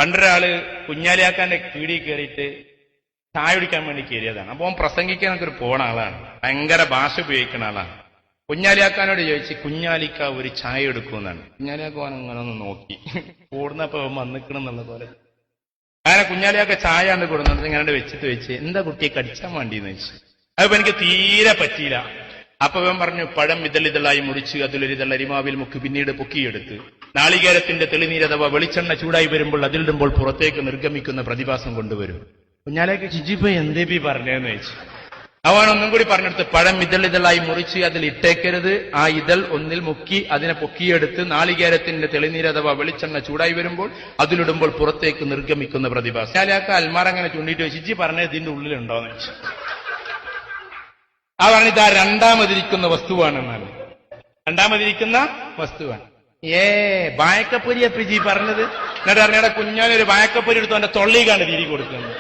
പണ്ടൊരാള് കുഞ്ഞാലിയാക്കാന്റെ പീടി കയറിയിട്ട് ചായ കുടിക്കാൻ വേണ്ടി കയറിയതാണ്. അപ്പൊ അവൻ പ്രസംഗിക്കാനൊക്കെ ഒരു പോണ ആളാണ്, ഭയങ്കര ഭാഷ ഉപയോഗിക്കുന്ന ആളാണ്. കുഞ്ഞാലിയാക്കാനോട് ചോദിച്ച് കുഞ്ഞാലിക്ക ഒരു ചായ എടുക്കുമെന്നാണ്. കുഞ്ഞാലിയാക്കാൻ അങ്ങനെ ഒന്ന് നോക്കി കൂടുന്നപ്പോ വന്നിക്കണം എന്നുള്ള പോലെ അങ്ങനെ കുഞ്ഞാലിയാക്ക ചായ ആണ് കൊടുക്കുന്നത്. ഇങ്ങനെ വെച്ച് എന്താ കുട്ടിയെ കടിച്ചാൻ വേണ്ടിന്ന് വെച്ചു. അതിപ്പോ എനിക്ക് തീരെ പറ്റിയില്ല. അപ്പൊ അവൻ പറഞ്ഞു, പഴം ഇതളിതളായി മുറിച്ച് അതിലൊരിതൾ അരിമാവിൽ മുക്കി പിന്നീട് പൊക്കിയെടുത്ത് നാളികേരത്തിന്റെ തെളിനീര് അഥവാ വെളിച്ചെണ്ണ ചൂടായി വരുമ്പോൾ അതിലിടുമ്പോൾ പുറത്തേക്ക് നിർഗമിക്കുന്ന പ്രതിഭാസം കൊണ്ടുവരും. കുഞ്ഞാലിയാക്ക ചിജിപ്പ എന്തേപ്പി പറഞ്ഞതെന്ന് വെച്ചു. അവൻ ഒന്നും കൂടി പറഞ്ഞെടുത്ത്, പഴം ഇതളിതളായി മുറിച്ച് അതിൽ ഇട്ടേക്കരുത്, ആ ഇതൾ ഒന്നിൽ മുക്കി അതിനെ പൊക്കിയെടുത്ത് നാളികേരത്തിന്റെ തെളിനീര് അഥവാ വെളിച്ചെണ്ണ ചൂടായി വരുമ്പോൾ അതിലിടുമ്പോൾ പുറത്തേക്ക് നിർഗമിക്കുന്ന പ്രതിഭാസം. കുഞ്ഞാലിയാക്ക അൽമാർ അങ്ങനെ ചൂണ്ടിയിട്ട് വെച്ച്, ചിജി പറഞ്ഞത് ഇതിന്റെ ഉള്ളിലുണ്ടോന്ന് വെച്ചു. ആ പറഞ്ഞിട്ട് ആ രണ്ടാമതിരിക്കുന്ന വസ്തുവാണെന്നാണ്. രണ്ടാമതിരിക്കുന്ന വസ്തുവാണ്. വായക്കപ്പൊരി അപ്പിജി പറഞ്ഞത്. എന്നിട്ട് അറിഞ്ഞാടെ കുഞ്ഞാനൊരു വായക്കപ്പൊരി എടുത്തു അവന്റെ തൊള്ളിക്കാണ് തിരി കൊടുക്കുന്നത്.